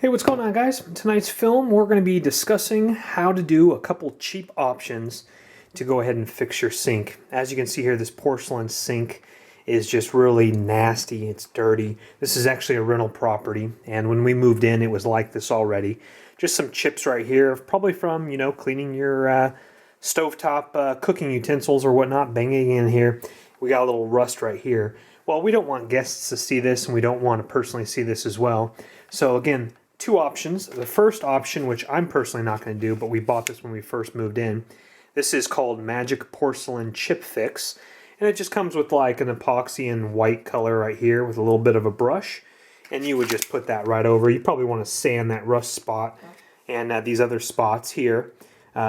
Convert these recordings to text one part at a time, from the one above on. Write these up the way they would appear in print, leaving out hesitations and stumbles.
Hey, what's going on, guys? In tonight's film, we're going to be discussing how to do a couple cheap options to go ahead and fix your sink. As you can see here, this porcelain sink is just really nasty. It's dirty. This is actually a rental property, and when we moved in, it was like this already. Just some chips right here, probably from, cleaning your stovetop cooking utensils or whatnot, banging in here. We got a little rust right here. Well, we don't want guests to see this, and we don't want to personally see this as well. So again, two options. The first option, which I'm personally not going to do, but we bought this when we first moved in. This is called Magic Porcelain Chip Fix. And it just comes with like an epoxy and white color right here with a little bit of a brush. And you would just put that right over. You probably want to sand that rust spot and these other spots here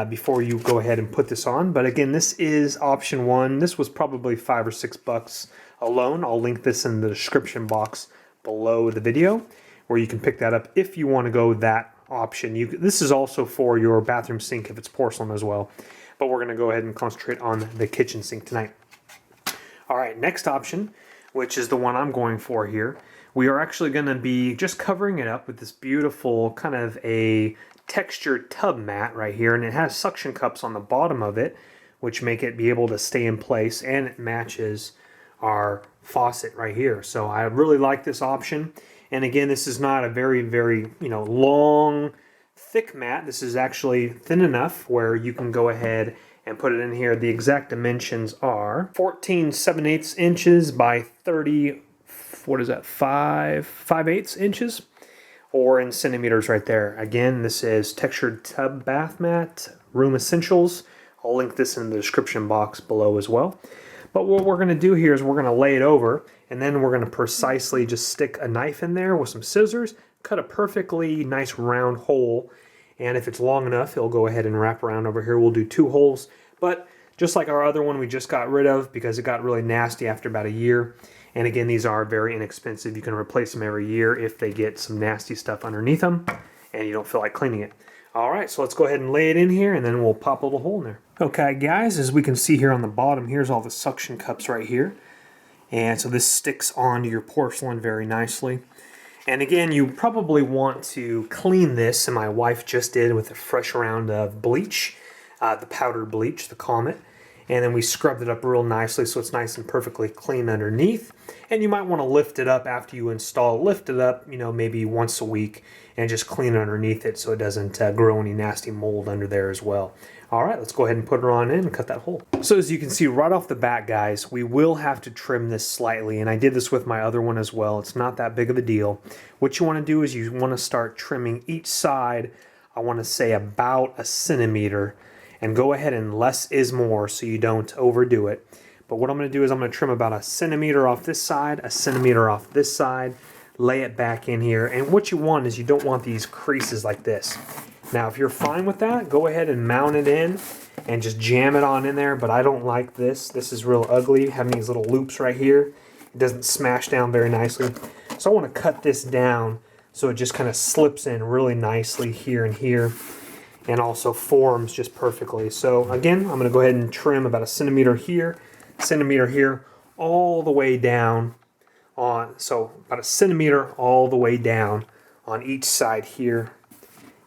before you go ahead and put this on. But again, this is option one. This was probably $5 or $6 alone. I'll link this in the description box below the video, where you can pick that up if you want to go that option. This is also for your bathroom sink if it's porcelain as well. But we're going to go ahead and concentrate on the kitchen sink tonight. All right, next option, which is the one I'm going for here. We are actually going to be just covering it up with this beautiful kind of a textured tub mat right here. And it has suction cups on the bottom of it, which make it be able to stay in place. And it matches our faucet right here. So I really like this option. And again, this is not a very, very, long, thick mat. This is actually thin enough where you can go ahead and put it in here. The exact dimensions are 14 7/8 inches by 30, 5/8 inches, or in centimeters right there. Again, this is textured tub bath mat, Room Essentials. I'll link this in the description box below as well. But what we're going to do here is we're going to lay it over, and then we're going to precisely just stick a knife in there with some scissors, cut a perfectly nice round hole, and if it's long enough, it'll go ahead and wrap around over here. We'll do 2 holes, but just like our other one we just got rid of because it got really nasty after about a year. And again, these are very inexpensive. You can replace them every year if they get some nasty stuff underneath them and you don't feel like cleaning it. All right, so let's go ahead and lay it in here, and then we'll pop a little hole in there. Okay, guys, as we can see here on the bottom, here's all the suction cups right here. And so this sticks onto your porcelain very nicely. And again, you probably want to clean this, and my wife just did with a fresh round of bleach, the powdered bleach, the Comet. And then we scrubbed it up real nicely so it's nice and perfectly clean underneath. And you might want to lift it up after you install it. Lift it up, maybe once a week and just clean underneath it so it doesn't grow any nasty mold under there as well. All right, let's go ahead and put her on in and cut that hole. So as you can see right off the bat, guys, we will have to trim this slightly. And I did this with my other one as well. It's not that big of a deal. What you want to do is you want to start trimming each side, I want to say about 1 centimeter. And go ahead and less is more so you don't overdo it. But what I'm going to do is I'm going to trim about 1 centimeter off this side, 1 centimeter off this side, lay it back in here. And what you want is you don't want these creases like this. Now, if you're fine with that, go ahead and mount it in and just jam it on in there. But I don't like this. This is real ugly, having these little loops right here. It doesn't smash down very nicely. So I want to cut this down so it just kind of slips in really nicely here and here, and also forms just perfectly. So again, I'm going to go ahead and trim about 1 centimeter here, all the way down on, so about 1 centimeter all the way down on each side here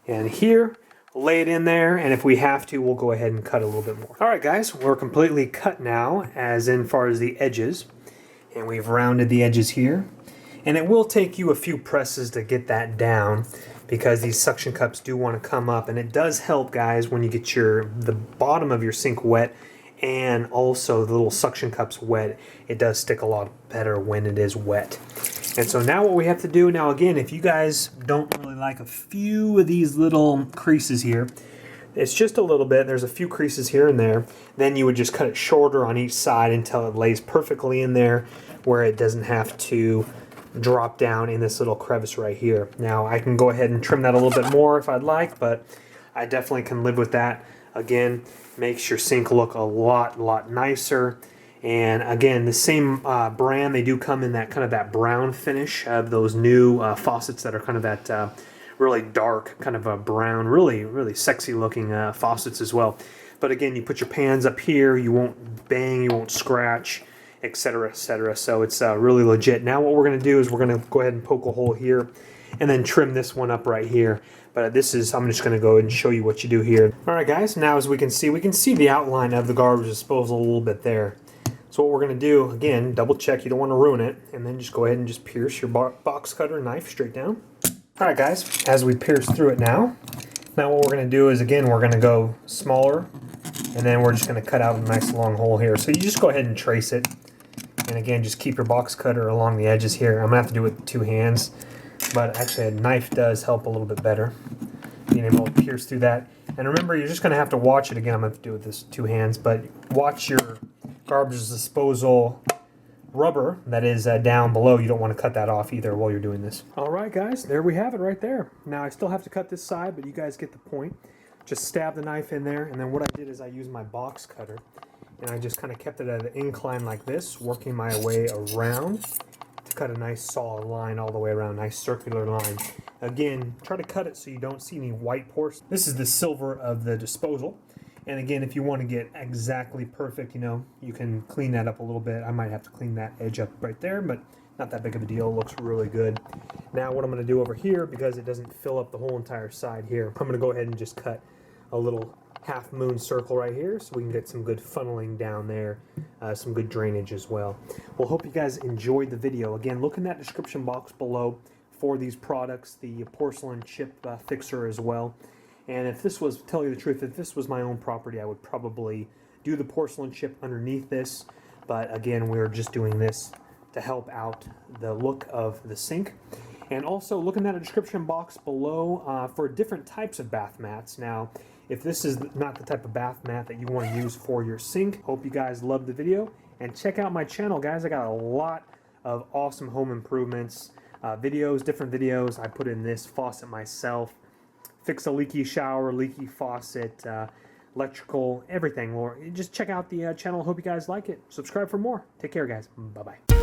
and here. Lay it in there, and if we have to, we'll go ahead and cut a little bit more. All right, guys, we're completely cut now, as in far as the edges, and we've rounded the edges here. And it will take you a few presses to get that down, because these suction cups do want to come up, and it does help, guys, when you get the bottom of your sink wet and also the little suction cups wet. It does stick a lot better when it is wet. And so now what we have to do, now again, if you guys don't really like a few of these little creases here, it's just a little bit, there's a few creases here and there, then you would just cut it shorter on each side until it lays perfectly in there where it doesn't have to drop down in this little crevice right here. Now I can go ahead and trim that a little bit more if I'd like, but I definitely can live with that. Again, makes your sink look a lot nicer. And again, the same brand, they do come in that kind of that brown finish of those new faucets that are kind of that really dark kind of a brown, really sexy looking faucets as well. But again, you put your pans up here, you won't bang, you won't scratch, etc., etc. So it's really legit. Now what we're going to do is we're going to go ahead and poke a hole here. and then trim this one up right here. But this is, I'm just going to go ahead and show you what you do here. All right, guys, now as we can see the outline of the garbage disposal a little bit there. So what we're going to do, again, double check, you don't want to ruin it, and then just go ahead and just pierce your box cutter knife straight down. All right, guys, as we pierce through it now what we're going to do is, again, we're going to go smaller, and then we're just going to cut out a nice long hole here. So you just go ahead and trace it, and again, just keep your box cutter along the edges here. I'm going to have to do it with 2 hands, but actually a knife does help a little bit better, being able to pierce through that. And remember, you're just going to have to watch it. Again, I'm going to have to do it with this 2 hands, but watch your garbage disposal rubber that is down below. You don't want to cut that off either while you're doing this. All right, guys, there we have it right there. Now I still have to cut this side, but you guys get the point. Just stab the knife in there, and then what I did is I used my box cutter, and I just kind of kept it at an incline like this, working my way around to cut a nice solid line all the way around, nice circular line. Again, try to cut it so you don't see any white pores. This is the silver of the disposal. And again, if you want to get exactly perfect, you know, you can clean that up a little bit. I might have to clean that edge up right there, but not that big of a deal. It looks really good. Now what I'm going to do over here, because it doesn't fill up the whole entire side here, I'm going to go ahead and just cut a little half moon circle right here so we can get some good funneling down there, some good drainage as well. Well, hope you guys enjoyed the video. Again, look in that description box below for these products, the porcelain chip fixer as well. And if this was, to tell you the truth, if this was my own property, I would probably do the porcelain chip underneath this. But again, we're just doing this to help out the look of the sink. And also look in that description box below for different types of bath mats. Now, if this is not the type of bath mat that you want to use for your sink, hope you guys loved the video. And check out my channel, guys. I got a lot of awesome home improvements videos, different videos. I put in this faucet myself. Fix a leaky shower, leaky faucet, electrical, everything. Or just check out the channel. Hope you guys like it. Subscribe for more. Take care, guys. Bye-bye.